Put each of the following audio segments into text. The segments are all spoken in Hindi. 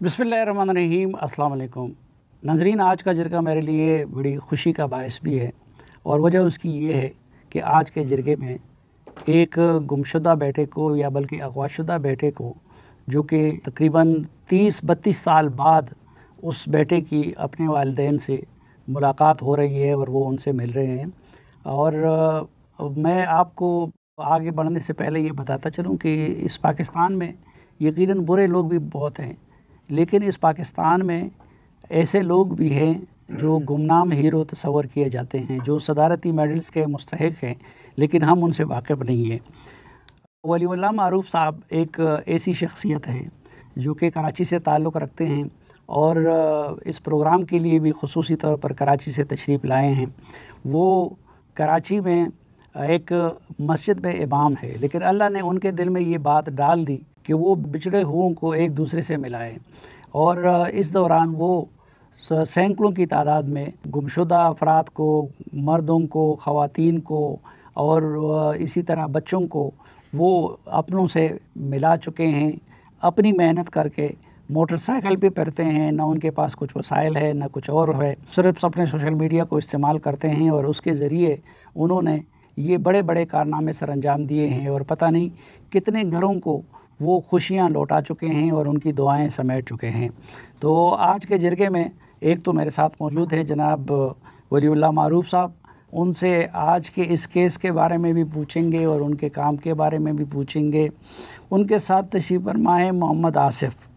बिस्मिल्लाहिर्रहमानिर्रहीम, अस्सलाम वालेकुम नाज़रीन। आज का जरगा मेरे लिए बड़ी ख़ुशी का बायस भी है और वजह उसकी ये है कि आज के जरगे में एक गुमशुदा बेटे को या बल्कि अगवाशुदा बेटे को, जो कि तकरीबन 30-32 साल बाद उस बेटे की अपने वालिदैन से मुलाकात हो रही है और वो उनसे मिल रहे हैं। और मैं आपको आगे बढ़ने से पहले ये बताता चलूँ कि इस पाकिस्तान में यकीनन बुरे लोग भी बहुत हैं, लेकिन इस पाकिस्तान में ऐसे लोग भी हैं जो गुमनाम हीरो तस्वर किए जाते हैं, जो सदारती मेडल्स के मुस्तहिक हैं, लेकिन हम उनसे वाकिफ़ नहीं हैं। वलीउल्लाह मारूफ साहब एक ऐसी शख्सियत है जो कि कराची से ताल्लुक़ रखते हैं और इस प्रोग्राम के लिए भी ख़ुसूसी तौर पर कराची से तशरीफ़ लाए हैं। वो कराची में एक मस्जिद में इमाम है, लेकिन अल्लाह ने उनके दिल में ये बात डाल दी कि वो बिछड़े हुओं को एक दूसरे से मिलाएं। और इस दौरान वो सैकड़ों की तादाद में गुमशुदा अफराद को, मर्दों को, ख़वातीन को और इसी तरह बच्चों को वो अपनों से मिला चुके हैं। अपनी मेहनत करके मोटरसाइकिल पे करते हैं, ना उनके पास कुछ वसाइल है ना कुछ और है, सिर्फ अपने सोशल मीडिया को इस्तेमाल करते हैं और उसके ज़रिए उन्होंने ये बड़े बड़े कारनामे सर अंजाम दिए हैं और पता नहीं कितने घरों को वो खुशियाँ लौटा चुके हैं और उनकी दुआएं समेट चुके हैं। तो आज के जरगे में एक तो मेरे साथ मौजूद है जनाब वलीउल्लाह मारूफ साहब। उनसे आज के इस केस के बारे में भी पूछेंगे और उनके काम के बारे में भी पूछेंगे। उनके साथ तशरीफ़ फरमा है मोहम्मद आसिफ़।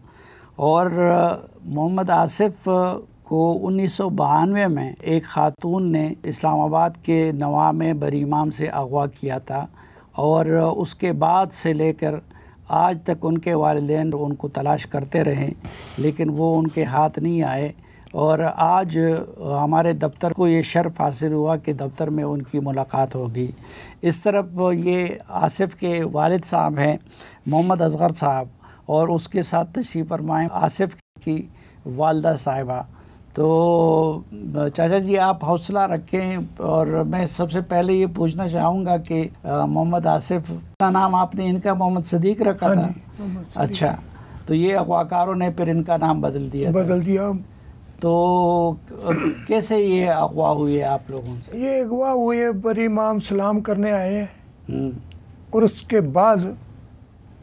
और मोहम्मद आसिफ़ को 1992 में एक ख़ातून ने इस्लामाबाद के नवा में बरी इमाम से अगवा किया था और उसके बाद से लेकर आज तक उनके वालिदैन उनको तलाश करते रहे, लेकिन वो उनके हाथ नहीं आए। और आज हमारे दफ्तर को ये शर्फ़ हासिल हुआ कि दफ्तर में उनकी मुलाकात होगी। इस तरफ ये आसिफ़ के वालिद साहब हैं मोहम्मद असगर साहब और उसके साथ तशरीफ़ फरमाएँ आसिफ़ की वालदा साहिबा। तो चाचा जी आप हौसला रखें और मैं सबसे पहले ये पूछना चाहूँगा कि मोहम्मद आसिफ़ का नाम आपने इनका मोहम्मद सदीक रखा था? अच्छा, तो ये अगवाकारों ने फिर इनका नाम बदल दिया? तो कैसे ये अगवा हुए आप लोगों से? ये अगवा हुए बरी इमाम सलाम करने आए और उसके बाद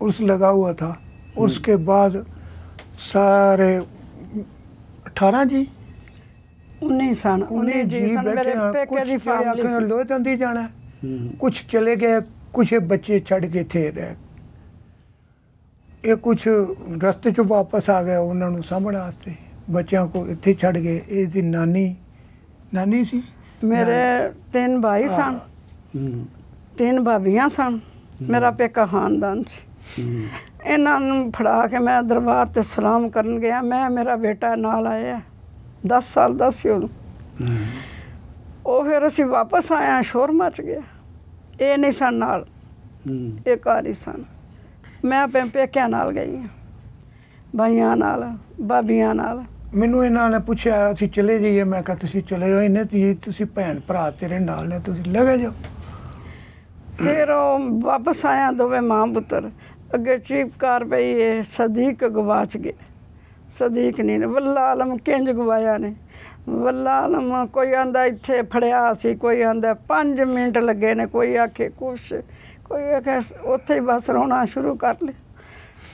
उर्स लगा हुआ था। उसके बाद सारे 18 जी 19 जी बैठे, कुछ लोहे तंदी जाना, कुछ चले गए, कुछ बच्चे चढ़ के थे रह, ये कुछ रास्ते चो वापस आ गए उन्होंने सामने वास्ते बच्चों को इत्थे छड़ गए। इसकी नानी सी मेरे 3 भाई सन, 3 भाभियां सन, मेरा पेका खानदान सी। इन्हों फड़ा के मैं दरबार ते सलाम करन गया। मैं मेरा बेटा नाल आया 10 साल का सी उदों। वो फिर असी वापस आया, शोर मच गया। ये नहीं सन नाल, ये घर ही सन। मैं अपने पेकिया नाल गई हाँ, भाइयों नाल, भाभियां नाल। मैनू इन्होंने पूछा असी चले जाइए, मैं कहा तुसीं चले जाओ, इन्हें तुसीं भैन भरा तेरे नाल ने, तुसीं लगे जाओ। फिर वापस आया दोवे मां पुत्र। अगे चीपकार पई है सदीक गवाच गए, सदीक नहीं ने, वल्ला आलम किंज गवाया ने, वल्ला आलम कोई आंदा इत्थे फड़िया सी, कोई आंदा 5 मिनट लगे ने, कोई आखे कुछ, कोई आखे उत्थे ही बस रोना शुरू कर ले।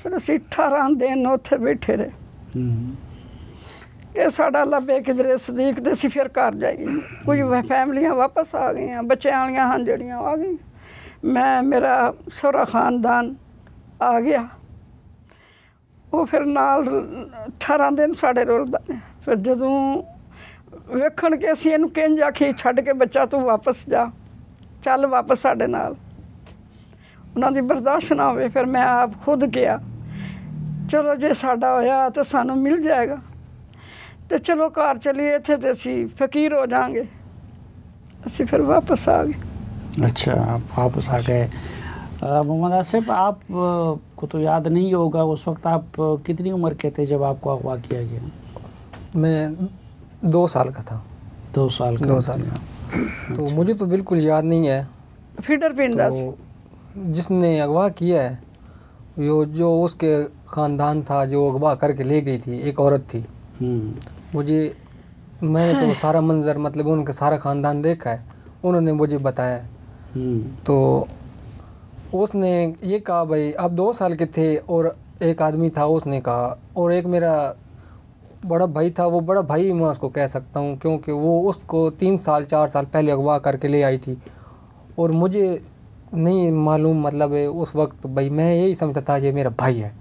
फिर असीं 18 दिन उत्थे बैठे रहे कि साडा लभे किधरे सदीक ते असीं फिर घर जाइए। कुछ फैमिलियां वापस आ गई, बच्चे वालियां हैं जड़ियां आ गई। मैं मेरा सोहरा खानदान आ गया। वो फिर नाल 18 दिन साढ़े रुलदा ने। फिर जदों वेखण के असीं इहनूं किंज आखी छड्ड के बच्चा तू वापस जा, चल वापस साडे नाल, उन्हां दी बर्दाश्त ना होवे। फिर मैं आप खुद किया चलो जे साडा होया तो सानू मिल जाएगा, तो चलो घर चलिए, इत्थे ते असीं फकीर हो जाएंगे। असीं फिर वापस आ गए। अच्छा, आप वापस आ गए। मोहम्मद आसिफ़, आप को तो याद नहीं होगा उस वक्त आप कितनी उम्र के थे जब आपको अगवा किया गया? मैं 2 साल का था। 2 साल का? 2 साल का। तो मुझे तो बिल्कुल याद नहीं है। फीडर पिंडा तो जिसने अगवा किया है, जो उसके ख़ानदान था जो अगवा करके ले गई थी, एक औरत थी। मुझे, मैंने तो सारा मंज़र मतलब उनका सारा ख़ानदान देखा है, उन्होंने मुझे बताया। तो उसने ये कहा भाई आप 2 साल के थे और एक आदमी था, उसने कहा, और एक मेरा बड़ा भाई था, वो बड़ा भाई मैं उसको कह सकता हूँ क्योंकि वो उसको 3 साल 4 साल पहले अगवा करके ले आई थी और मुझे नहीं मालूम मतलब उस वक्त भाई मैं यही समझता था ये मेरा भाई है।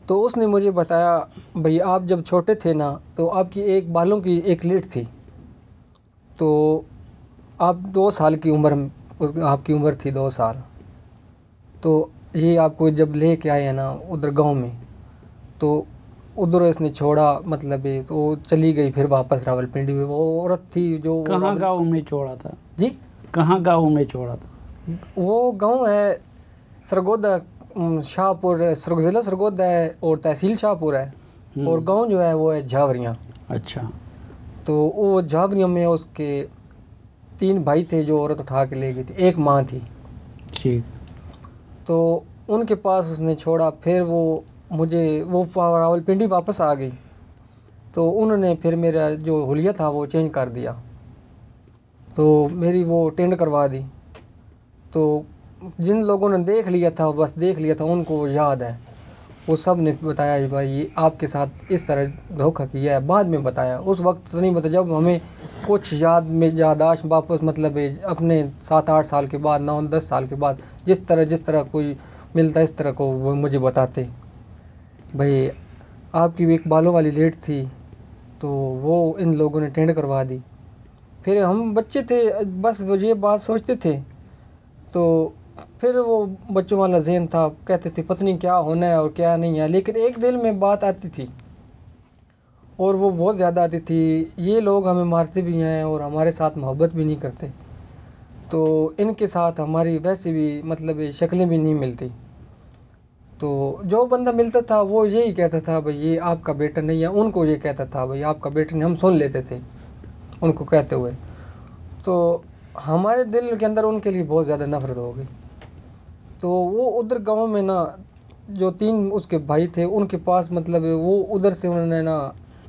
तो उसने मुझे बताया भाई आप जब छोटे थे ना तो आपकी एक बालों की एक लीड थी, तो आप 2 साल की उम्र, आपकी उम्र थी 2 साल, तो ये आपको जब ले के आए हैं ना उधर गांव में, तो उधर इसने छोड़ा मतलब तो चली गई फिर वापस रावलपिंडी में। वो औरत थी जो कहाँ गाँव में छोड़ा था जी, कहाँ गाँव में छोड़ा था? वो गांव है सरगोदा, शाहपुर, ज़िला सरगोदा है और तहसील शाहपुर है, और गांव जो है वो है झावरियाँ। अच्छा। तो वो झावरियाँ में उसके 3 भाई थे जो औरत उठा के ले गई थी, एक माँ थी। ठीक। तो उनके पास उसने छोड़ा, फिर वो मुझे वो रावलपिंडी वापस आ गई, तो उन्होंने फिर मेरा जो हुलिया था वो चेंज कर दिया, तो मेरी वो टेंड करवा दी। तो जिन लोगों ने देख लिया था, बस देख लिया था, उनको याद है, वो सब ने बताया भाई ये आपके साथ इस तरह धोखा किया है। बाद में बताया, उस वक्त तो नहीं बताया, जब हमें कुछ यादाश्त वापस मतलब अपने 7-8 साल के बाद, 9-10 साल के बाद जिस तरह कोई मिलता इस तरह को वो मुझे बताते भाई आपकी भी एक बालों वाली लेट थी, तो वो इन लोगों ने टेंड करवा दी। फिर हम बच्चे थे, बस वो ये बात सोचते थे, तो फिर वो बच्चों वाला ज़हन था, कहते थे पता नहीं क्या होना है और क्या नहीं है, लेकिन एक दिल में बात आती थी और वो बहुत ज़्यादा आती थी, ये लोग हमें मारते भी हैं और हमारे साथ मोहब्बत भी नहीं करते, तो इनके साथ हमारी वैसे भी मतलब शक्लें भी नहीं मिलती। तो जो बंदा मिलता था वो यही कहता था भाई ये आपका बेटा नहीं है, उनको ये कहता था भाई आपका बेटा नहीं, हम सुन लेते थे उनको कहते हुए। तो हमारे दिल के अंदर उनके लिए बहुत ज़्यादा नफ़रत हो गई। तो वो उधर गांव में ना जो 3 उसके भाई थे उनके पास मतलब वो उधर से उन्होंने ना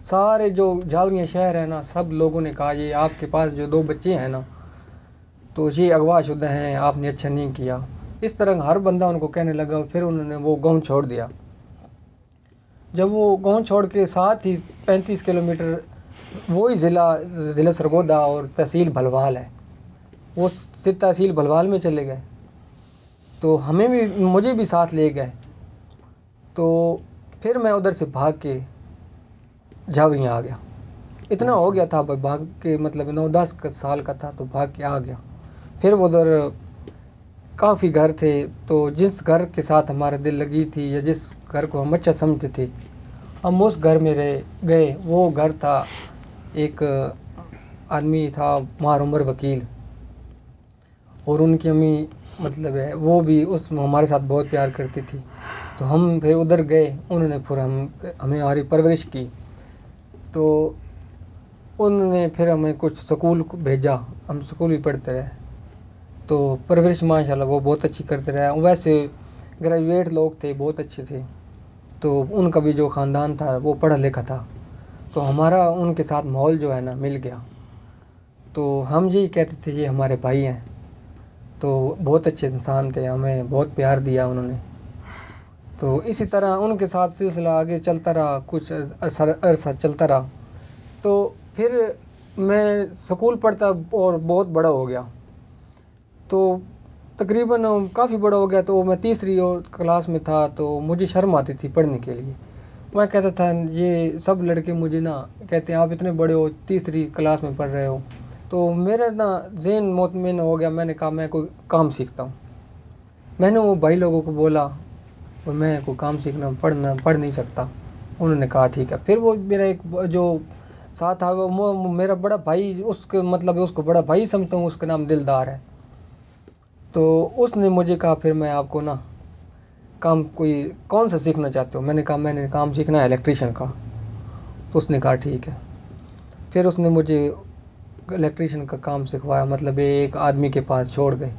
सारे जो झावरियाँ शहर है ना सब लोगों ने कहा ये आपके पास जो 2 बच्चे हैं ना तो ये अगवाशुदा हैं, आपने अच्छा नहीं किया। इस तरह हर बंदा उनको कहने लगा। फिर उन्होंने वो गांव छोड़ दिया। जब वो गांव छोड़ के साथ ही 35 किलोमीटर वही ज़िला सरगोदा और तहसील भलवाल है, वो तहसील भलवाल में चले गए, तो हमें भी मुझे भी साथ ले गए। तो फिर मैं उधर से भाग के झावरियाँ आ गया। इतना हो गया था भाग के मतलब 9-10 साल का था तो भाग के आ गया। फिर उधर काफ़ी घर थे, तो जिस घर के साथ हमारा दिल लगी थी या जिस घर को हम अच्छा समझते थे हम उस घर में रह गए। वो घर था, एक आदमी था मार उमर वकील, और उनकी अम्मी मतलब है वो भी उस हमारे साथ बहुत प्यार करती थी। तो हम फिर उधर गए, उन्होंने फिर हमें हमारी परवरिश की। तो उन्होंने फिर हमें कुछ स्कूल भेजा, हम स्कूल भी पढ़ते रहे। तो परवरिश माशाल्लाह वो बहुत अच्छी करते रहे। वैसे ग्रेजुएट लोग थे, बहुत अच्छे थे, तो उनका भी जो ख़ानदान था वो पढ़ा लिखा था, तो हमारा उनके साथ माहौल जो है ना मिल गया। तो हम यही कहते थे ये हमारे भाई हैं। तो बहुत अच्छे इंसान थे, हमें बहुत प्यार दिया उन्होंने। तो इसी तरह उनके साथ सिलसिला आगे चलता रहा, कुछ अरसा चलता रहा। तो फिर मैं स्कूल पढ़ता और बहुत बड़ा हो गया, तो तकरीबन काफ़ी बड़ा हो गया। तो मैं 3री और क्लास में था, तो मुझे शर्म आती थी पढ़ने के लिए। मैं कहता था ये सब लड़के मुझे ना कहते हैं आप इतने बड़े हो, 3री क्लास में पढ़ रहे हो। तो मेरा ना ज़हन मुतमिन हो गया। मैंने कहा मैं कोई काम सीखता हूँ। मैंने वो भाई लोगों को बोला और मैं कोई काम सीखना पढ़ नहीं सकता। उन्होंने कहा ठीक है। फिर वो मेरा एक जो साथ था वो मेरा बड़ा भाई, उसके मतलब उसको बड़ा भाई समझता हूँ, उसका नाम दिलदार है। तो उसने मुझे कहा फिर मैं आपको ना काम कोई कौन सा सीखना चाहते हो। मैंने कहा मैंने काम सीखना है इलेक्ट्रीशियन का। तो उसने कहा ठीक है। फिर उसने मुझे इलेक्ट्रीशियन का काम सिखवाया, मतलब एक आदमी के पास छोड़ गए।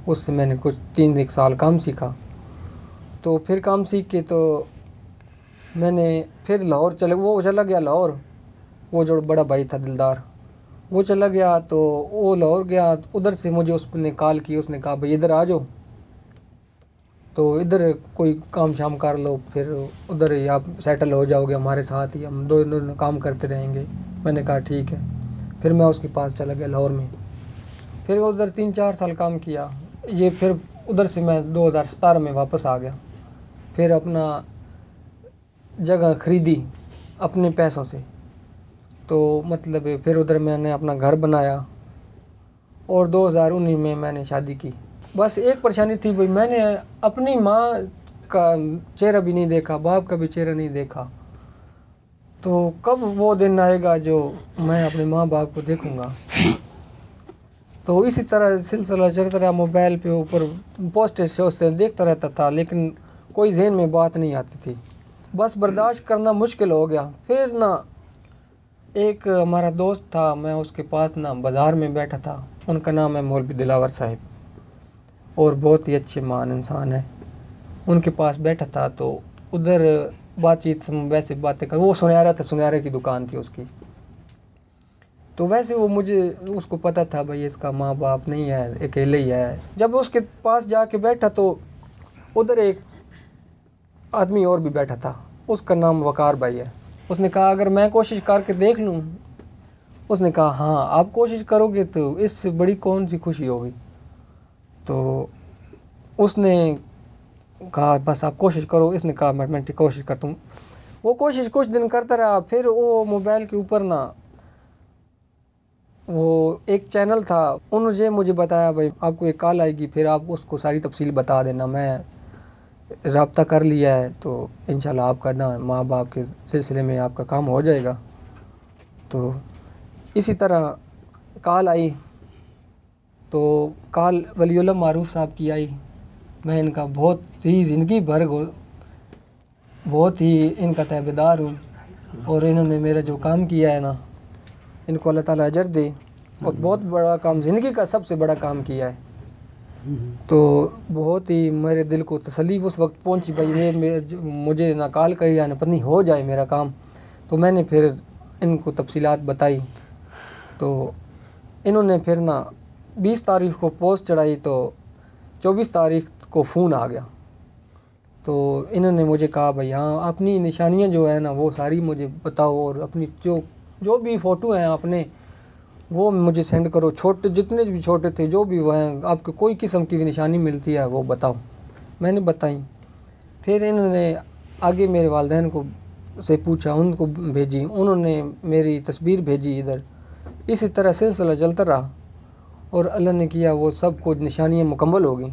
उससे मैंने कुछ 3 साल काम सीखा। तो फिर काम सीख के तो मैंने फिर लाहौर चला गया लाहौर। वो जो बड़ा भाई था दिलदार, वो चला गया, तो वो लाहौर गया। उधर से मुझे उसने कॉल की, उसने कहा भाई इधर आ जाओ, तो इधर कोई काम शाम कर लो, फिर उधर ही आप सेटल हो जाओगे हमारे साथ ही, हम दोनों काम करते रहेंगे। मैंने कहा ठीक है। फिर मैं उसके पास चला गया लाहौर में। फिर उधर 3-4 साल काम किया। ये फिर उधर से मैं 2017 में वापस आ गया। फिर अपना जगह ख़रीदी अपने पैसों से, तो मतलब फिर उधर मैंने अपना घर बनाया और 2019 में मैंने शादी की। बस एक परेशानी थी भाई, मैंने अपनी माँ का चेहरा भी नहीं देखा, बाप का भी चेहरा नहीं देखा। तो कब वो दिन आएगा जो मैं अपने माँ बाप को देखूँगा। तो इसी तरह सिलसिला चलता रहा। मोबाइल पे ऊपर पोस्टर सोचते देखता रहता था, लेकिन कोई जहन में बात नहीं आती थी। बस बर्दाश्त करना मुश्किल हो गया। फिर ना एक हमारा दोस्त था, मैं उसके पास ना बाज़ार में बैठा था, उनका नाम है मौलवी दिलावर साहिब, और बहुत ही अच्छे महान इंसान है। उनके पास बैठा था, तो उधर बातचीत वैसे बातें कर, वो सुनहरा था, सुनहरे की दुकान थी उसकी। तो वैसे वो मुझे उसको पता था भाई इसका माँ बाप नहीं है, अकेले ही है। जब उसके पास जाके बैठा तो उधर एक आदमी और भी बैठा था, उसका नाम वकार भाई है। उसने कहा अगर मैं कोशिश करके देख लूँ। उसने कहा हाँ आप कोशिश करोगे तो इससे बड़ी कौन सी खुशी होगी। तो उसने कहा बस आप कोशिश करो। इसने कहा मैं कोशिश करता हूँ। वो कोशिश कुछ दिन करता रहा। फिर वो मोबाइल के ऊपर ना वो एक चैनल था, उन्होंने मुझे बताया भाई आपको एक कॉल आएगी, फिर आप उसको सारी तफसील बता देना। मैं रब्ता कर लिया है, तो इंशाल्लाह आपका ना माँ बाप के सिलसिले में आपका काम हो जाएगा। तो इसी तरह कॉल आई, तो कॉल वलीउल्लाह मारूफ साहब की आई। मैं इनका बहुत ही ज़िंदगी भर बहुत ही इनका तहबेदार हूँ, और इन्होंने मेरा जो काम किया है ना, इनको अल्लाह ताला अजर दे। और बहुत बड़ा काम, ज़िंदगी का सबसे बड़ा काम किया है। तो बहुत ही मेरे दिल को तसल्ली उस वक्त पहुंची भाई मुझे ना कॉल करी या ना पत्नी हो जाए मेरा काम। तो मैंने फिर इनको तफसीलात बताई। तो इन्होंने फिर ना 20 तारीख को पोस्ट चढ़ाई, तो 24 तारीख को फ़ोन आ गया। तो इन्होंने मुझे कहा भाई हाँ अपनी निशानियाँ जो है ना वो सारी मुझे बताओ, और अपनी जो भी फ़ोटो हैं अपने वो मुझे सेंड करो। छोटे जितने भी छोटे थे जो भी वो हैं, आपको कोई किस्म की भी निशानी मिलती है वो बताओ। मैंने बताई। फिर इन्होंने आगे मेरे वालिदैन को से पूछा, उनको भेजी, उन्होंने मेरी तस्वीर भेजी इधर। इसी तरह सिलसिला चलता रहा, और अल्लाह ने किया वो सब कुछ निशानियाँ मुकम्मल हो गई।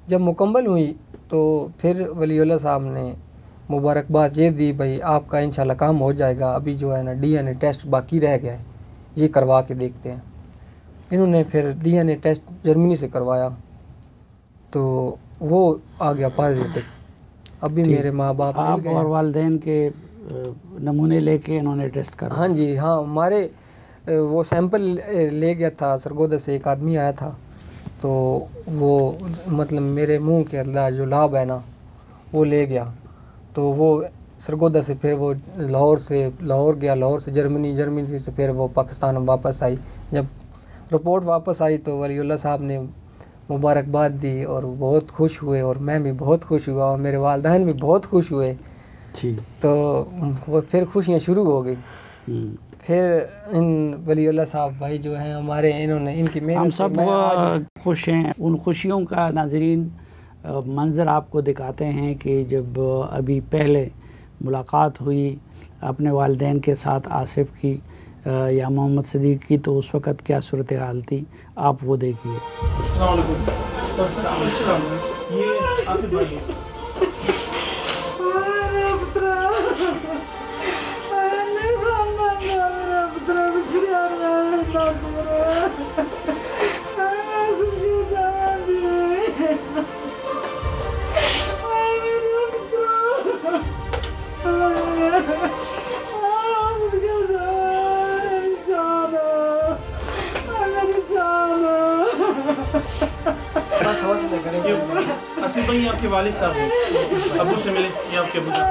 जब मुकम्मल हुई तो फिर वलीउल्लाह साहब ने मुबारकबाद ये दी भाई आपका इंशाल्लाह काम हो जाएगा। अभी जो है ना DNA टेस्ट बाकी रह गया है, ये करवा के देखते हैं। इन्होंने फिर DNA टेस्ट जर्मनी से करवाया, तो वो आ गया पॉजिटिव। अभी मेरे माँ बाप आप और वालिदैन के नमूने लेके इन्होंने टेस्ट करा? हाँ जी हाँ, हमारे वो सैंपल ले गया था सरगोदा से, एक आदमी आया था। तो वो मतलब मेरे मुंह के अंदर जो लाभ है ना वो ले गया। तो वो सरगोदा से फिर वो लाहौर गया, लाहौर से जर्मनी से फिर वो पाकिस्तान वापस आई। जब रिपोर्ट वापस आई तो वलीउल्लाह साहब ने मुबारकबाद दी, और बहुत खुश हुए, और मैं भी बहुत खुश हुआ, और मेरे वालिदैन भी बहुत खुश हुए जी। तो वो फिर खुशियाँ शुरू हो गई। फिर इन वलीउल्लाह साहब भाई जो हैं हमारे, इन्होंने इनकी हम सब खुश हैं। उन खुशियों का नाज़रीन मंज़र आपको दिखाते हैं कि जब अभी पहले मुलाकात हुई अपने वालिदैन के साथ आसिफ की या मोहम्मद सदीक़ की, तो उस वक़्त क्या सूरत हाल थी, आप वो देखिए। आसिफ भाई आपके वालिद साहब हैं, अबू से मिले, ये आपके अबू साहब,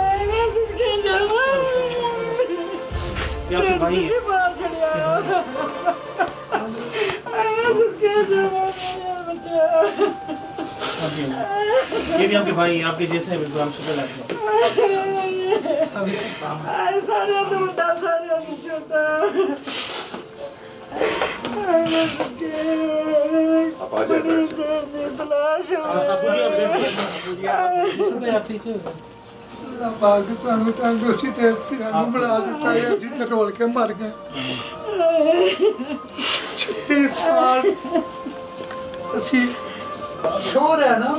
ये आपके भाई हैं, ये भी आपके भाई हैं, आपके जैसे हैं बिल्कुल, हम शुक्र लगते हैं। तंदुरुस्ती बना दिता है, असीं ते रोल के मर गए। 36 साल असीं शोर है ना,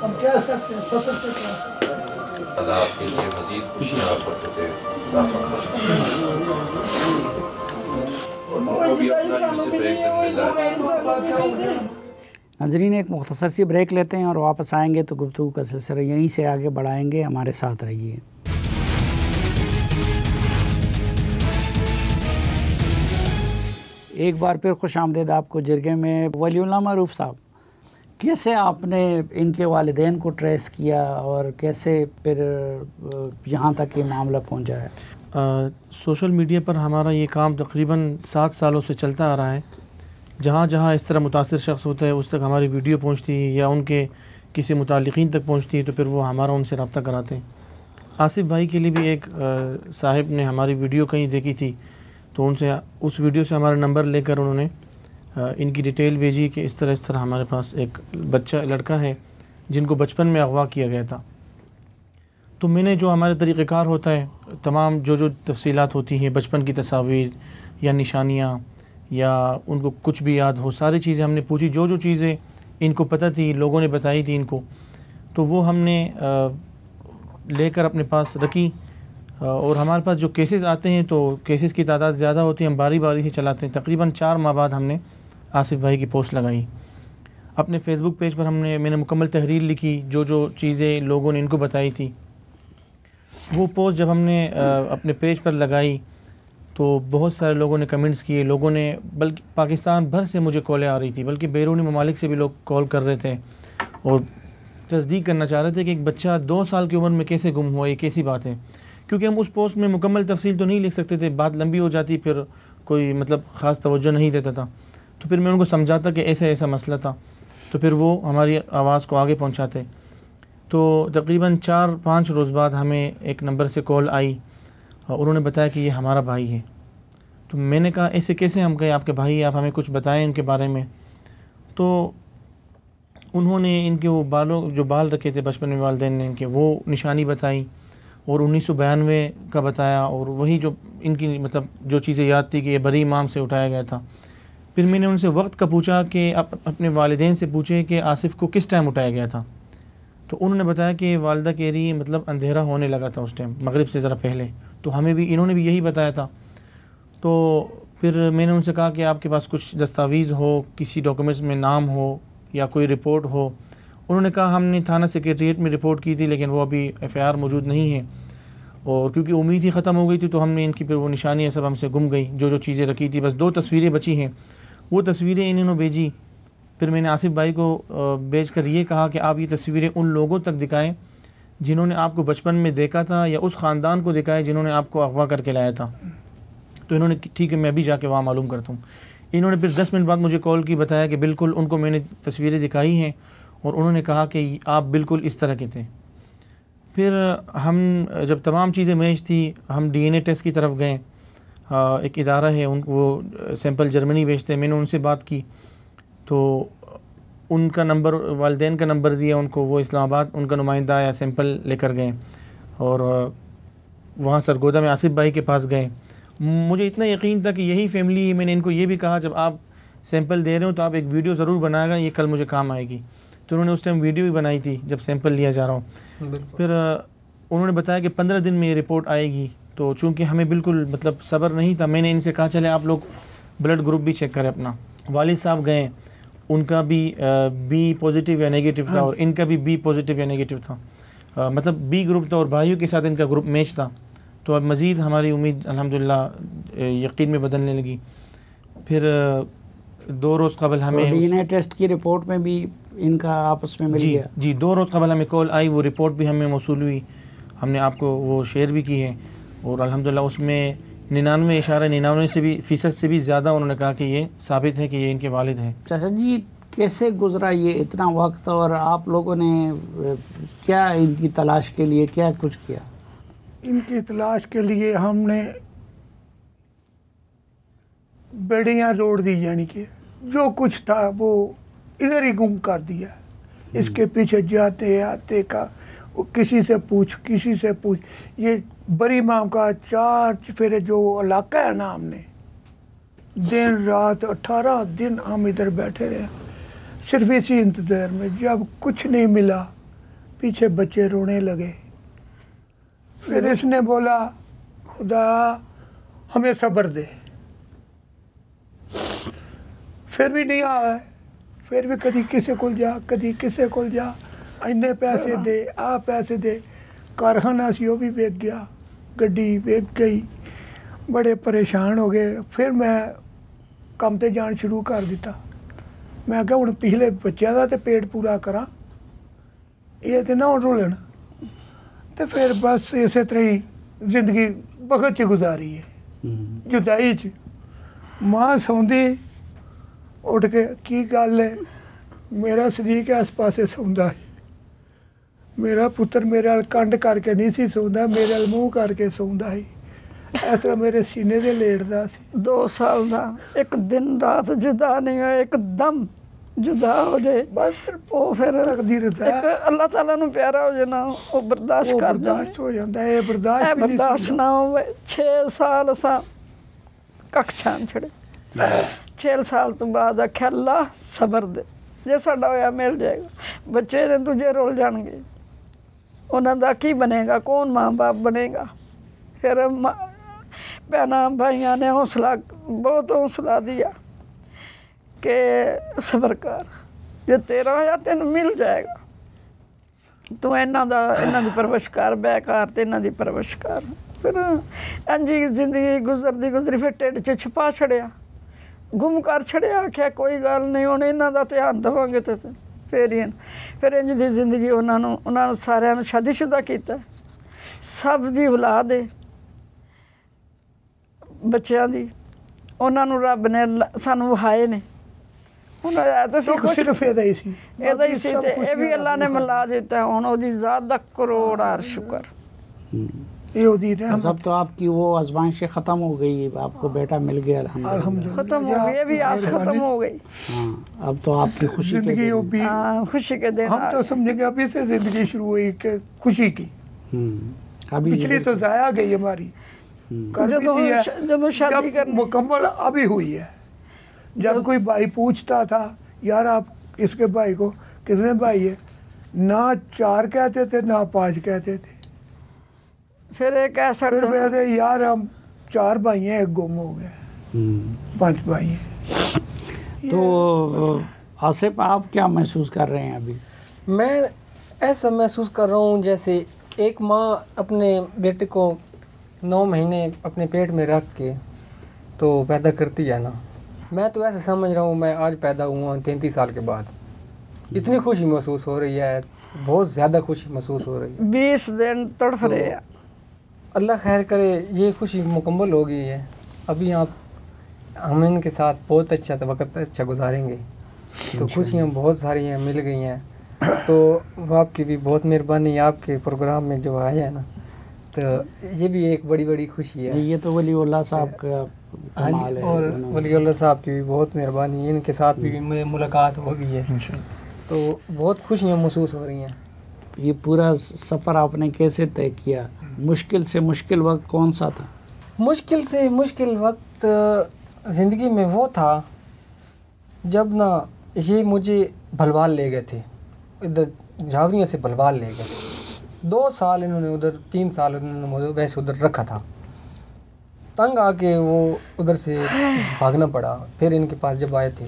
हम कह सकते हैं, फख्र से कह सकते हैं। अल्लाह आपके लिए मज़ीद खुशियाँ और बरकतें इज़ाफ़ा करे। और मौका भी अपना यूसुफ एक दिन मिला है। नाज़रीन, एक मुख्तसर सी ब्रेक लेते हैं और वापस आएंगे तो गुफ्तगू का सिलसिला यहीं से आगे बढ़ाएंगे। हमारे साथ रहिए। एक बार फिर खुश आमदीद आपको जिरगे में। वलीउल्लाह मारूफ साहब, कैसे आपने इनके वालिदैन को ट्रेस किया और कैसे फिर यहाँ तक ये मामला पहुँचा है? सोशल मीडिया पर हमारा ये काम तकरीबन 7 सालों से चलता आ रहा है। जहाँ जहाँ इस तरह मुतासिर शख्स होता है उस तक हमारी वीडियो पहुँचती है या उनके किसी मुतालिकीन तक पहुँचती है तो फिर वो हमारा उनसे रब्ता कराते हैं। आसिफ भाई के लिए भी एक साहिब ने हमारी वीडियो कहीं देखी थी तो उनसे उस वीडियो से हमारा नंबर लेकर उन्होंने इनकी डिटेल भेजी कि इस तरह हमारे पास एक बच्चा लड़का है जिनको बचपन में अगवा किया गया था। तो मैंने जो हमारे तरीक़ेकार होता है, तमाम जो तफसीलात होती हैं, बचपन की तस्वीर या निशानियाँ या उनको कुछ भी याद हो, सारी चीज़ें हमने पूछी। जो चीज़ें इनको पता थी, लोगों ने बताई थी इनको, तो वो हमने लेकर अपने पास रखी। और हमारे पास जो केसेस आते हैं तो केसेस की तादाद ज़्यादा होती है, हम बारी बारी से चलाते हैं। तकरीबन 4 माह बाद हमने आसिफ भाई की पोस्ट लगाई अपने फ़ेसबुक पेज पर। मैंने मुकम्मल तहरीर लिखी, जो चीज़ें लोगों ने इनको बताई थी। वो पोस्ट जब हमने अपने पेज पर लगाई तो बहुत सारे लोगों ने कमेंट्स किए। लोगों ने, बल्कि पाकिस्तान भर से मुझे कॉलें आ रही थी, बल्कि बैरूनी ममालिक से भी लोग कॉल कर रहे थे और तस्दीक करना चाह रहे थे कि एक बच्चा 2 साल की उम्र में कैसे गुम हुआ, ये कैसी बात है। क्योंकि हम उस पोस्ट में मुकम्मल तफसील तो नहीं लिख सकते थे, बात लंबी हो जाती, फिर कोई मतलब ख़ास तवज्जो नहीं देता था। तो फिर मैं उनको समझाता कि ऐसा मसला था, तो फिर वो हमारी आवाज़ को आगे पहुँचाते। तो तकरीबन 4-5 रोज़ बाद हमें एक नंबर से कॉल आई और उन्होंने बताया कि ये हमारा भाई है। तो मैंने कहा ऐसे कैसे? हम कहे आपके भाई, आप हमें कुछ बताएं इनके बारे में। तो उन्होंने इनके वो जो बाल रखे थे बचपन में वालिदैन ने इनके, वो निशानी बताई और 1992 का बताया। और वही जो इनकी मतलब जो चीज़ें याद थी कि ये बरी इमाम से उठाया गया था। फिर मैंने उनसे वक्त का पूछा कि अपने वालिदैन से पूछे कि आसिफ को किस टाइम उठाया गया था। तो उन्होंने बताया कि वालिदा कह रही है मतलब अंधेरा होने लगा था उस टाइम, मगरिब से ज़रा पहले। तो इन्होंने भी यही बताया था। तो फिर मैंने उनसे कहा कि आपके पास कुछ दस्तावेज़ हो, किसी डॉक्यूमेंट्स में नाम हो या कोई रिपोर्ट हो। उन्होंने कहा हमने थाना सेक्रेटरीट में रिपोर्ट की थी लेकिन वो अभी FIR मौजूद नहीं है, और क्योंकि उम्मीद ही ख़त्म हो गई थी तो हमने इनकी फिर वो निशानियाँ सब हमसे गुम गई, जो चीज़ें रखी थी। बस 2 तस्वीरें बची हैं, वो तस्वीरें इन्होंने भेजी। फिर मैंने आसिफ भाई को भेज कर ये कहा कि आप ये तस्वीरें उन लोगों तक दिखाएं जिन्होंने आपको बचपन में देखा था, या उस ख़ानदान को दिखाएं जिन्होंने आपको अगवा करके लाया था। तो इन्होंने ठीक है मैं भी जाके वहाँ मालूम करता हूँ। इन्होंने फिर 10 मिनट बाद मुझे कॉल की, बताया कि बिल्कुल उनको मैंने तस्वीरें दिखाई हैं और उन्होंने कहा कि आप बिल्कुल इस तरह के थे। फिर हम जब तमाम चीज़ें मैच थी, हम DNA टेस्ट की तरफ गए। एक इदारा है वो सैंपल जर्मनी भेजते हैं, मैंने उनसे बात की तो उनका नंबर, वालिदैन का नंबर दिया उनको। वो इस्लामाबाद उनका नुमाइंदा या सैंपल लेकर गए और वहाँ सरगोदा में आसिफ भाई के पास गए। मुझे इतना यकीन था कि यही फैमिली है। मैंने इनको ये भी कहा जब आप सैंपल दे रहे हो तो आप एक वीडियो ज़रूर बनाएगा, ये कल मुझे काम आएगी। तो उन्होंने उस टाइम वीडियो भी बनाई थी जब सैंपल लिया जा रहा हूँ। फिर उन्होंने बताया कि 15 दिन में ये रिपोर्ट आएगी। तो चूँकि हमें बिल्कुल मतलब सब्र नहीं था, मैंने इनसे कहा चले आप लोग ब्लड ग्रुप भी चेक करें अपना। वालिद साहब गए, उनका भी B पॉजिटिव या नेगेटिव था और इनका भी B पॉजिटिव या नेगेटिव था। मतलब B ग्रुप था और भाइयों के साथ इनका ग्रुप मैच था। तो अब मज़ीद हमारी उम्मीद अल्हम्दुलिल्लाह यकीन में बदलने लगी। फिर 2 रोज़ कबल हमें DNA टेस्ट की रिपोर्ट में भी इनका आपस में मिल जी गया? जी, 2 रोज़ कबल हमें कॉल आई, वो रिपोर्ट भी हमें मौसूल हुई, हमने आपको वो शेयर भी की है और अल्हम्दुलिल्लाह उसमें 99.99% से भी ज़्यादा उन्होंने कहा कि ये साबित है कि ये इनके वालिद हैं। चाचा जी कैसे गुजरा ये इतना वक्त और आप लोगों ने क्या इनकी तलाश के लिए क्या कुछ किया? इनकी तलाश के लिए हमने बेड़ियाँ रोड दी, यानी कि जो कुछ था वो इधर ही गुम कर दिया। इसके पीछे जाते आते का वो किसी से पूछ ये बरी माम का 4 चफेरे जो इलाका है ना, हमने दिन रात 18 दिन हम इधर बैठे रहे सिर्फ इसी इंतजार में। जब कुछ नहीं मिला पीछे बच्चे रोने लगे। फिर इसने बोला खुदा हमें सब्र दे। फिर भी नहीं आया, फिर भी कभी किसी को जा कभी किसी को जा, इन्ने पैसे दे आ पैसे दे। कारखाना सी वो भी बेच गया, गड्डी बेच गई, बड़े परेशान हो गए। फिर मैं काम ते जान शुरू कर दिता। मैं क्या हूँ पिछले बच्चों का तो पेट पूरा करा, ये तो ना रुलन। तो फिर बस इस तरह ही जिंदगी बखत च गुजारी है, जुदाई च। मां सौंदी उठ के की गल है, मेरा सरीक आस पासे सौंदा है, मेरा पुत्र मेरे वाल कंड करके नहीं सी सौंदा, मेरे वाल मूँह करके सौंदा है। इस तरह मेरे सीने से लेटदा सी। 2 साल का एक दिन रात जुदा नहीं होया, एकदम जुदा हो जाए बस फिर वो फिर तकदीर सा एक अल्लाह ताला नू प्यारा हो जाना, वो बर्दाश्त कर बर्दाश्त हो जाता है। बर्दाश्त है, भी नहीं बर्दाश्त ना हो। 6 साल असा कख छान छड़े। 6 साल तो बाद आख्या अल्लाह सबर दे, जे साडा होया मिल जाएगा। बच्चे ने तुझे रोल जाएंगे, उन्हों का की बनेगा, कौन माँ बाप बनेगा। फिर भैन भाइयों ने बहुत हौसला दिया कि सबर कर, जो तेरा होया तेन मिल जाएगा, तू इन्हों की परवरिश कर, बेकार तो इन्हों की परवरिश कर। फिर इंजी जिंदगी गुजरती फिर ढिड च छुपा छड़िया, गुम कर छड़िया। आख्या कोई गल नहीं, हुण इन्हों का ध्यान देवांगे तो फिर इंज की जिंदगी उन्होंने सारिਆਂ शादीशुदा किया। सब की औलाद है बच्चों की, उन्होंने रब ने सानू वहाए ने। सिर्फ ये भी अल्लाह ने मिला दिता। हुण ओदी ज़ात दा करोड़ार शुक्र। सब तो आपकी वो आजमाइशें ख़त्म हो गई, आपको बेटा मिल गया अल्हम्दुलिल्लाह। खत्म हो गई, भी आस खत्म हो गई। हाँ, अब तो आपकी खुशी जिंदगी खुशी के दिन हम तो समझेंगे अभी से जिंदगी शुरू हुई खुशी की। अभी पिछली तो जाया गई हमारी, जब शादी करनी मुकम्मल अभी हुई है। जब कोई भाई पूछता था यार आप इसके भाई को कितने भाई है, ना 4 कहते थे ना 5 कहते थे। फिर एक ऐसा फिर कहते यार हम 4 भाई हैं, एक गुम हो गया, 5 भाई हैं। तो आसिफ आप क्या महसूस कर रहे हैं अभी? मैं ऐसा महसूस कर रहा हूँ जैसे एक माँ अपने बेटे को 9 महीने अपने पेट में रख के तो पैदा करती है ना। मैं तो ऐसे समझ रहा हूँ, मैं आज पैदा हुआ 33 साल के बाद, इतनी खुशी महसूस हो रही है, बहुत ज़्यादा खुशी महसूस हो रही है। 20 दिन तड़फ रहे हैं। अल्लाह खैर करे, ये खुशी मुकम्मल हो गई है। अभी हम इनके साथ बहुत अच्छा वक्त अच्छा गुजारेंगे। तो खुशियाँ बहुत सारी हैं, मिल गई हैं। तो आपकी भी बहुत मेहरबानी, आपके प्रोग्राम में जो आए हैं ना, तो ये भी एक बड़ी खुशी है। ये तो वलीउल्लाह साहब का कमाल है। और वलीउल्लाह साहब की भी बहुत मेहरबानी, इनके साथ भी मुलाकात हो गई है, तो बहुत खुशियाँ महसूस हो रही हैं। ये पूरा सफ़र आपने कैसे तय किया? मुश्किल से मुश्किल वक्त कौन सा था? मुश्किल से मुश्किल वक्त ज़िंदगी में वो था जब ना ये मुझे भलवाल ले गए थे, इधर झावरियों से भलवाल ले गए। 2 साल इन्होंने उधर, 3 साल उन्होंने वैसे उधर रखा था। तंग आके वो उधर से भागना पड़ा। फिर इनके पास जब आए थे,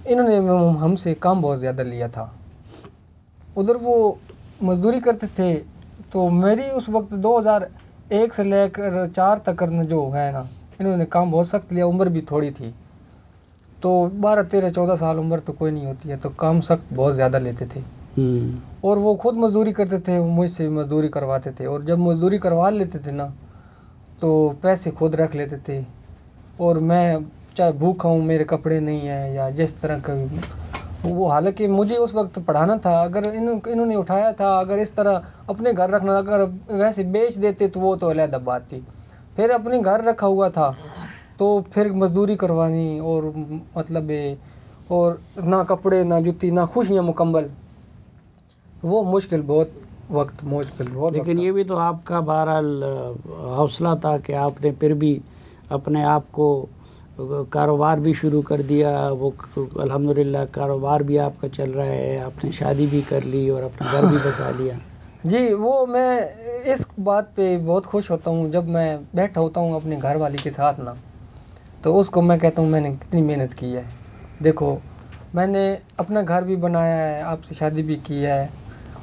इन्होंने हमसे काम बहुत ज़्यादा लिया था। उधर वो मजदूरी करते थे, तो मेरी उस वक्त 2001 से लेकर 4 तक जो है ना, इन्होंने काम बहुत सख्त लिया। उम्र भी थोड़ी थी, तो 12, 13, 14 साल उम्र तो कोई नहीं होती है, तो काम सख्त बहुत ज़्यादा लेते थे। और वो खुद मजदूरी करते थे, मुझसे मजदूरी करवाते थे, और जब मजदूरी करवा लेते थे ना तो पैसे खुद रख लेते थे, और मैं चाहे भूखा हूँ, मेरे कपड़े नहीं हैं या जिस तरह का वो, हालांकि मुझे उस वक्त पढ़ाना था, अगर इन्होंने उठाया था, अगर इस तरह अपने घर रखना, अगर वैसे बेच देते तो वो तो अलग बात थी। फिर अपने घर रखा हुआ था तो फिर मजदूरी करवानी, और मतलब और ना कपड़े ना जूती ना खुशियाँ मुकम्मल, वो मुश्किल बहुत वक्त मुश्किल बहुत। लेकिन ये भी तो आपका बहरहाल हौसला था कि आपने फिर भी अपने आप को कारोबार भी शुरू कर दिया। वो अल्हम्दुलिल्लाह कारोबार भी आपका चल रहा है, आपने शादी भी कर ली और अपना घर भी बसा लिया। जी, वो मैं इस बात पे बहुत खुश होता हूँ, जब मैं बैठा होता हूँ अपने घर वाली के साथ ना, तो उसको मैं कहता हूँ मैंने कितनी मेहनत की है। देखो मैंने अपना घर भी बनाया है, आपसे शादी भी की है,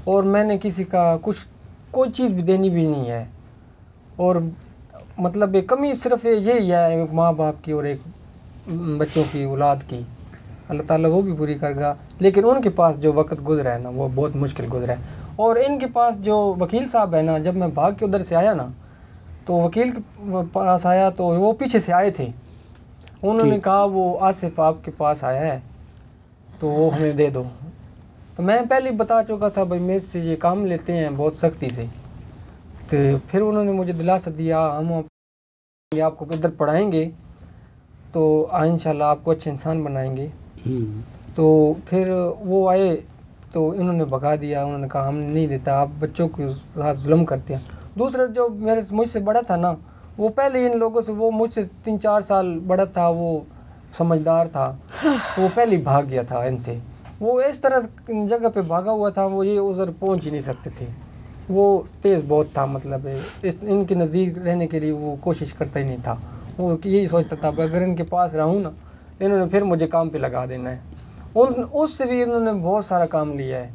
और मैंने किसी का कोई चीज़ भी देनी भी नहीं है, और मतलब एक कमी सिर्फ यही है एक माँ बाप की और एक बच्चों की औलाद की, अल्लाह ताला वो भी पूरी करेगा। लेकिन उनके पास जो वक्त गुजरा है ना वो बहुत मुश्किल गुजरा है। और इनके पास जो वकील साहब है ना, जब मैं भाग के उधर से आया ना तो वकील के पास आया तो वो पीछे से आए थे, उन्होंने कहा वो आसिफ आपके पास आया है तो वो हमें दे दो। तो मैं पहले बता चुका था भाई मेरे से ये काम लेते हैं बहुत सख्ती से, तो फिर उन्होंने मुझे दिलासा दिया हम आपको इधर पढ़ाएंगे तो इंशाल्लाह आपको अच्छे इंसान बनाएंगे। तो फिर वो आए तो इन्होंने भगा दिया, उन्होंने कहा हम नहीं देता, आप बच्चों के साथ जुल्म करते हैं। दूसरा जो मुझसे बड़ा था ना, वो पहले इन लोगों से, वो मुझसे 3-4 साल बड़ा था, वो समझदार था, तो वो पहले ही भाग गया था इनसे। वो इस तरह जगह पे भागा हुआ था, वो ये उधर पहुंच ही नहीं सकते थे, वो तेज़ बहुत था, मतलब इनके नज़दीक रहने के लिए वो कोशिश करता ही नहीं था। वो यही सोचता था अगर इनके पास रहूँ ना इन्होंने फिर मुझे काम पे लगा देना है। उससे भी इन्होंने बहुत सारा काम लिया है,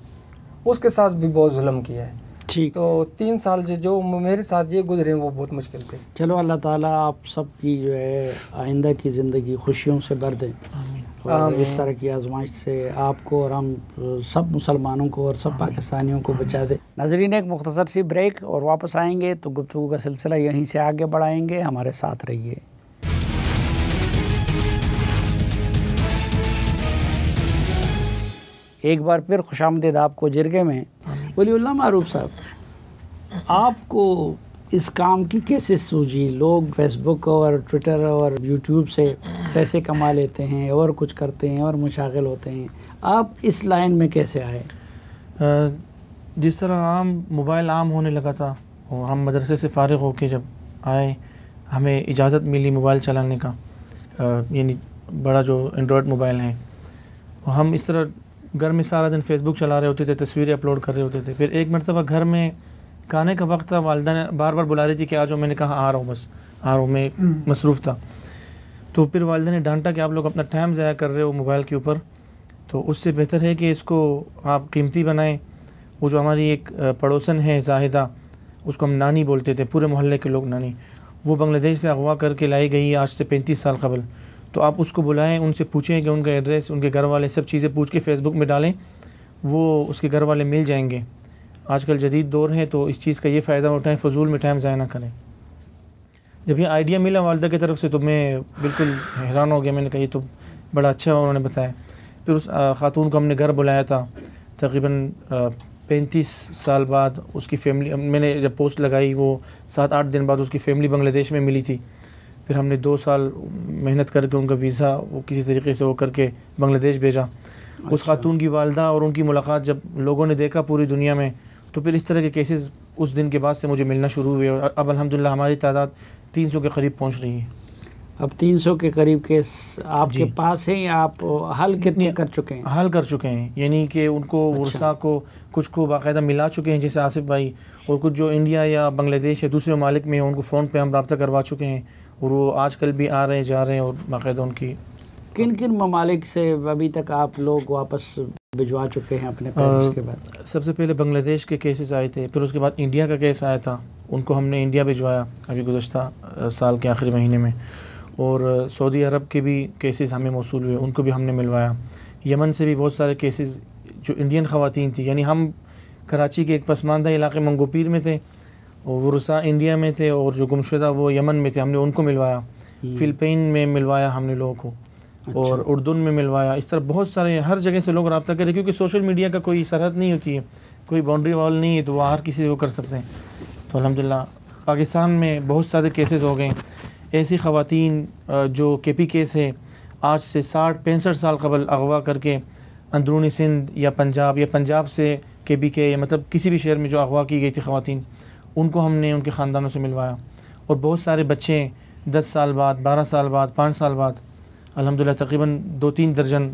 उसके साथ भी बहुत जुल्म किया है। ठीक, तो 3 साल जो मेरे साथ ये गुजरे वो बहुत मुश्किल थे। चलो अल्लाह ताला आप सब की जो है आइंदा की ज़िंदगी खुशियों से भर दें, और इस तरह की आजमाइश से आपको और हम सब मुसलमानों को और सब पाकिस्तानियों को बचा दे। नाज़रीन एक मुख्तसर सी ब्रेक और वापस आएंगे तो गुफ्तगू का सिलसिला यहीं से आगे बढ़ाएंगे, हमारे साथ रहिए। एक बार फिर खुशामदीद आपको जिरगे में। वलीउल्लाह मारूफ साहब, आपको इस काम की कैसे सूझी? लोग फेसबुक और ट्विटर और यूट्यूब से पैसे कमा लेते हैं और कुछ करते हैं और मुशागिल होते हैं, आप इस लाइन में कैसे आए? जिस तरह मोबाइल आम होने लगा था और हम मदरसे से फ़ारिग होकर जब आए, हमें इजाज़त मिली मोबाइल चलाने का, यानी बड़ा जो एंड्रॉयड मोबाइल है, हम इस तरह घर में सारा दिन फेसबुक चला रहे होते थे, तस्वीरें अपलोड कर रहे होते थे। फिर एक मरतबा घर में खाने का वक्त था, वालिदा ने बार बार बुला रही थी कि आ जाओ, मैंने कहा आ रहा हूँ, बस आ रहा हूँ, मैं मसरूफ़ था। तो फिर वालिदा ने डांटा कि आप लोग अपना टाइम ज़ाया कर रहे हो मोबाइल के ऊपर, तो उससे बेहतर है कि इसको आप कीमती बनाएं। वो जो हमारी एक पड़ोसन है जाहिदा, उसको हम नानी बोलते थे, पूरे मोहल्ले के लोग नानी, वो बांग्लादेश से अगवा करके लाई गई आज से 35 साल कबल। तो आप उसको बुलाएं, उनसे पूछें कि उनका एड्रेस, उनके घर वाले, सब चीज़ें पूछ के फ़ेसबुक में डालें, वो उसके घर वाले मिल जाएंगे। आजकल जदीद दौर है तो इस चीज़ का ये फ़ायदा उठाएं, फ़जूल में टाइम ज़ाया ना करें। जब ये आइडिया मिला वालिदा की तरफ से तो मैं बिल्कुल हैरान हो गया। मैंने कहा ये तो बड़ा अच्छा उन्होंने बताया। फिर उस ख़ातून को हमने घर बुलाया था, तकरीबन 35 साल बाद उसकी फ़ैमिली, मैंने जब पोस्ट लगाई वो 7-8 दिन बाद उसकी फ़ैमिली बांग्लादेश में मिली थी। फिर हमने 2 साल मेहनत करके उनका वीज़ा वो किसी तरीके से वो करके बांग्लादेश भेजा। उस खातून की वालदा और उनकी मुलाकात जब लोगों ने देखा पूरी दुनिया में, तो फिर इस तरह के केसेस उस दिन के बाद से मुझे मिलना शुरू हुए और अब अल्हम्दुलिल्लाह हमारी तादाद 300 के करीब पहुंच रही है। अब 300 के करीब केस आपके पास हैं, आप हल कितने कर चुके हैं? हल कर चुके हैं, यानी कि उनको वर्षा को कुछ को बाकायदा मिला चुके हैं जैसे आसिफ भाई, और कुछ जो इंडिया या बांग्लादेश या दूसरे ममालिक में हैं उनको फ़ोन पे हम रब्ता करवा चुके हैं और वो आजकल भी आ रहे हैं जा रहे हैं। और बाकायदा उनकी किन किन ममालिक से अभी तक आप लोग वापस भिजवा चुके हैं अपने पेरेंट्स के बाद? सबसे पहले बांग्लादेश के केसेस आए थे, फिर उसके बाद इंडिया का केस आया था, उनको हमने इंडिया भिजवाया अभी गुज़श्ता साल के आखिरी महीने में। और सऊदी अरब के भी केसेस हमें मौसूल हुए, उनको भी हमने मिलवाया। यमन से भी बहुत सारे केसेस जो इंडियन ख़वातीन थी, यानी हम कराची के एक पसमानदा इलाके मंगोपीर में थे और वरुसा इंडिया में थे, और जो गुमशुदा वो यमन में थे, हमने उनको मिलवाया। फ़िलिपाइन में मिलवाया हमने लोगों को, और उर्दून में मिलवाया। इस तरह बहुत सारे हर जगह से लोग रब्ता करें, क्योंकि सोशल मीडिया का कोई सरहद नहीं होती है, कोई बाउंड्री वॉल नहीं है, तो वह हर किसी को कर सकते हैं। तो अल्हम्दुलिल्लाह पाकिस्तान में बहुत सारे केसेस हो गए। ऐसी ख़वातीन जो केपी केस है, आज से 60-65 साल कबल अगवा करके अंदरूनी सिंध या पंजाब से केपी के या मतलब किसी भी शहर में जो अगवा की गई थी ख़वातीन, उनको हमने उनके ख़ानदानों से मिलवाया। और बहुत सारे बच्चे 10 साल बाद, 12 साल बाद, 5 साल बाद, अल्हम्दुलिल्लाह तकरीबन 2-3 दर्जन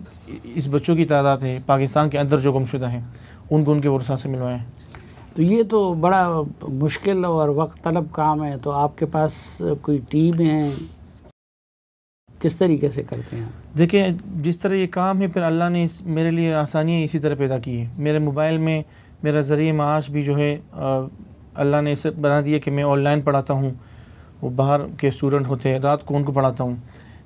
इस बच्चों की तादाद है पाकिस्तान के अंदर जो गुमशुदा हैं, उनको उनके वरसा से मिलवाएं। तो ये तो बड़ा मुश्किल और वक्त तलब काम है। तो आपके पास कोई टीम है, किस तरीके से करते हैं? देखिए, जिस तरह ये काम है, फिर अल्लाह ने मेरे लिए आसानियाँ इसी तरह पैदा की है। मेरे मोबाइल में मेरा ज़रिए माश भी जो है अल्लाह ने इसे बना दिया कि मैं ऑनलाइन पढ़ाता हूँ। वो बाहर के स्टूडेंट होते हैं, रात को उनको पढ़ाता हूँ,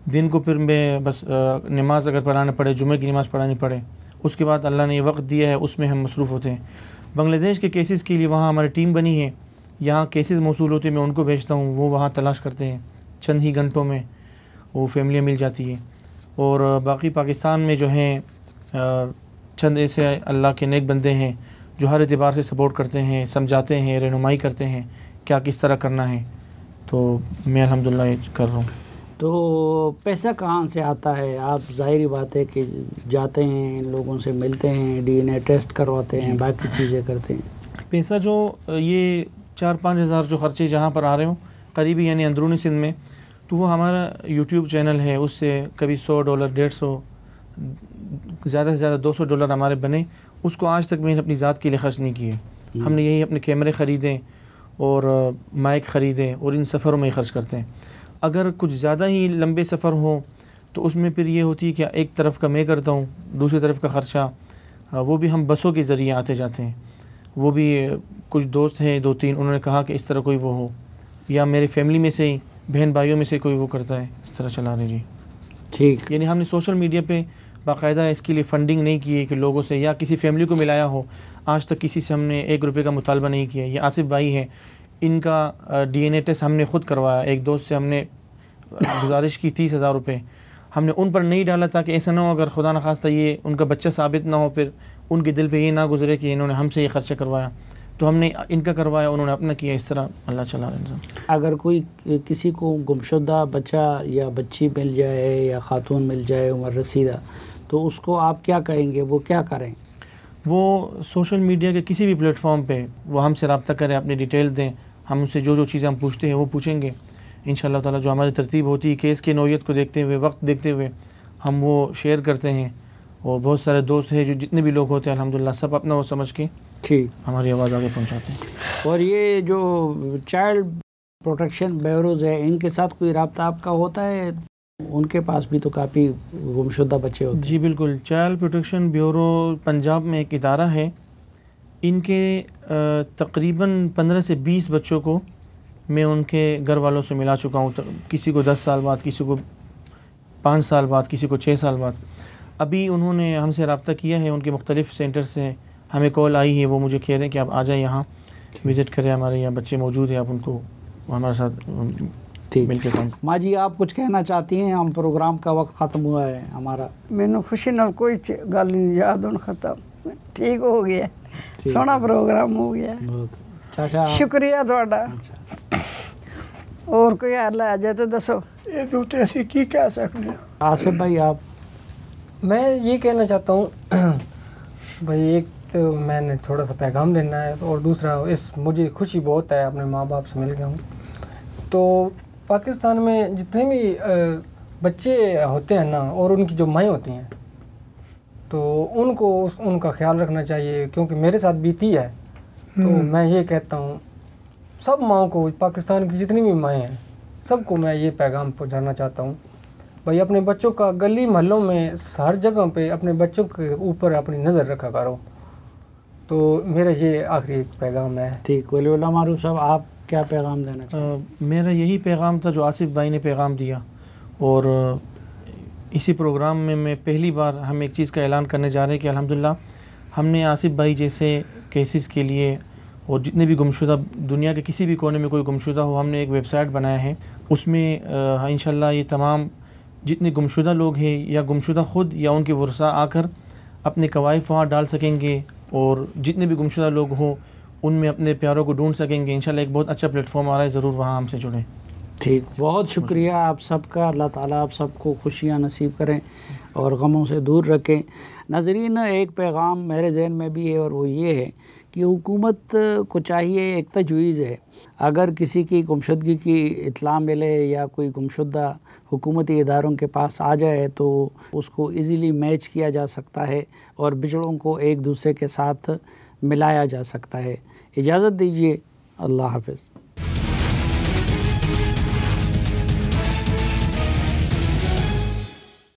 दिन को फिर मैं बस नमाज़ अगर पढ़ाना पड़े, जुमे की नमाज़ पढ़ानी पड़े, उसके बाद अल्लाह ने ये वक्त दिया है, उसमें हम मसरूफ़ होते हैं। बांग्लादेश के केसेस के लिए वहाँ हमारी टीम बनी है, यहाँ केसेस मौसूल होते हैं, मैं उनको भेजता हूँ, वो वहाँ तलाश करते हैं, चंद ही घंटों में वो फैमिलियाँ मिल जाती है। और बाकी पाकिस्तान में जो हैं चंद ऐसे अल्लाह के नेक बंदे हैं जो हर एतबार से सपोर्ट करते हैं, समझाते हैं, रहनुमाई करते हैं क्या किस तरह करना है। तो मैं अल्हम्दुलिल्लाह ये कर रहा हूँ। तो पैसा कहाँ से आता है? आप ज़ाहिरी बात है कि जाते हैं, लोगों से मिलते हैं, DNA टेस्ट करवाते हैं, बाकी चीज़ें करते हैं। पैसा जो ये 4-5 हज़ार जो ख़र्चे जहाँ पर आ रहे हों करीबी, यानी अंदरूनी सिंध में, तो वो हमारा YouTube चैनल है, उससे कभी $100, $150, ज़्यादा से ज़्यादा $200 हमारे बने। उसको आज तक मैंने अपनी ज़ात के लिए खर्च नहीं किए। हमने यही अपने कैमरे ख़रीदे और माइक ख़रीदे और इन सफ़रों में ही खर्च करते हैं। अगर कुछ ज़्यादा ही लंबे सफ़र हों तो उसमें फिर ये होती है कि एक तरफ का मैं करता हूँ, दूसरी तरफ का ख़र्चा वो भी हम बसों के ज़रिए आते जाते हैं। वो भी कुछ दोस्त हैं 2-3, उन्होंने कहा कि इस तरह कोई वो हो, या मेरी फैमिली में से ही बहन भाइयों में से कोई वो करता है, इस तरह चला रहे जी। ठीक। यानी हमने सोशल मीडिया पे बाकायदा इसके लिए फ़ंडिंग नहीं की है कि लोगों से या किसी फैमिली को मिलाया हो। आज तक किसी से हमने ₹1 का मुतालबा नहीं किया। ये आसिफ भाई हैं, इनका DNA टेस्ट हमने ख़ुद करवाया। एक दोस्त से हमने गुजारिश की ₹30,000, हमने उन पर नहीं डाला ताकि ऐसा ना हो अगर खुदा न खास्ता ये उनका बच्चा साबित ना हो, फिर उनके दिल पे ये ना गुजरे कि इन्होंने हमसे ये ख़र्चा करवाया। तो हमने इनका करवाया, उन्होंने अपना किया। इस तरह अल्लाह चला रहा है। अगर कोई किसी को गुमशुदा बच्चा या बच्ची मिल जाए या ख़ातून मिल जाए उम्र रसीदा, तो उसको आप क्या कहेंगे, वो क्या करें? वो सोशल मीडिया के किसी भी प्लेटफॉर्म पे वो हमसे रब्ता करें, अपनी डिटेल दें, हम उनसे जो चीज़ें हम पूछते हैं वो पूछेंगे। इंशाअल्लाह ताला जो हमारी तरतीब होती है केस की नौयत को देखते हुए, वक्त देखते हुए हम वो शेयर करते हैं। और बहुत सारे दोस्त हैं जो जितने भी लोग होते हैं अल्हम्दुलिल्लाह सब अपना वो समझ के ठीक हमारी आवाज़ आगे पहुँचाते हैं। और ये जो चाइल्ड प्रोटेक्शन ब्यूरोज़ है, इनके साथ कोई रब्ता आपका होता है? उनके पास भी तो काफ़ी गुमशुदा बच्चे होते हैं। जी बिल्कुल, चाइल्ड प्रोटेक्शन ब्यूरो पंजाब में एक इदारा है। इनके तकरीबन 15 से 20 बच्चों को मैं उनके घर वालों से मिला चुका हूँ। किसी को 10 साल बाद, किसी को 5 साल बाद, किसी को 6 साल बाद। अभी उन्होंने हमसे रब्ता किया है, उनके मुख्तलिफ़ सेंटर से हमें कॉल आई है, वो मुझे कह रहे हैं कि आप आ जाए यहाँ विज़िट करें, हमारे यहाँ बच्चे मौजूद हैं, आप उनको हमारे साथ मिलकर काम। माँ जी, आप कुछ कहना चाहती हैं? हम प्रोग्राम का वक्त ख़त्म हुआ है हमारा। मैनू खुशी नाल कोई गल नहीं याद हुण ख़त्म, ठीक हो गया, सोहना प्रोग्राम हो गया। चाचा शुक्रिया तुहाडा। अच्छा, और कोई हल आ जाए तो दसो। ये तो असीं की कह सकते हैं। आसिफ भाई, आप? मैं ये कहना चाहता हूँ भाई, एक तो मैंने थोड़ा सा पैगाम देना है, और दूसरा मुझे खुशी बहुत है अपने माँ बाप से मिल गया हूँ। तो पाकिस्तान में जितने भी बच्चे होते हैं ना, और उनकी जो माएँ होती हैं, तो उनको उनका ख्याल रखना चाहिए, क्योंकि मेरे साथ बीती है। तो मैं ये कहता हूँ सब माँओं को, पाकिस्तान की जितनी भी माएँ हैं, सबको मैं ये पैगाम पहुँचाना चाहता हूँ, भाई अपने बच्चों का गली महलों में हर जगह पे अपने बच्चों के ऊपर अपनी नज़र रखा करो। तो मेरा ये आखिरी पैगाम है। ठीक। वलीउल्लाह मारूफ साहब, आप क्या पैगाम देना चाहिए? मेरा यही पैगाम था जो आसिफ भाई ने पैगाम दिया। और इसी प्रोग्राम में मैं पहली बार हम एक चीज़ का ऐलान करने जा रहे हैं कि अल्हम्दुलिल्लाह हमने आसिफ भाई जैसे केसेस के लिए और जितने भी गुमशुदा दुनिया के किसी भी कोने में कोई गुमशुदा हो, हमने एक वेबसाइट बनाया है। उसमें इंशाल्लाह ये तमाम जितने गुमशुदा लोग हैं या गुमशुदा ख़ुद या उनके वर्सा आकर अपने कवायफ वहाँ डाल सकेंगे और जितने भी गुमशुदा लोग हों उनमें अपने प्यारों को ढूंढ सकेंगे। इंशाल्लाह एक बहुत अच्छा प्लेटफॉर्म आ रहा है, ज़रूर वहाँ हमसे जुड़ें। ठीक, बहुत शुक्रिया आप सबका। अल्लाह ताला आप सबको खुशियाँ नसीब करें और गमों से दूर रखें। नाज़रीन, एक पैगाम मेरे जहन में भी है और वो ये है कि हुकूमत को चाहिए, एक तजवीज़ है, अगर किसी की गुमशुदगी की इत्ला मिले या कोई गुमशुदा हुकूमती इदारों के पास आ जाए तो उसको इजीली मैच किया जा सकता है और बिछड़ों को एक दूसरे के साथ मिलाया जा सकता है। इजाज़त दीजिए, अल्लाह हाफ़िज़।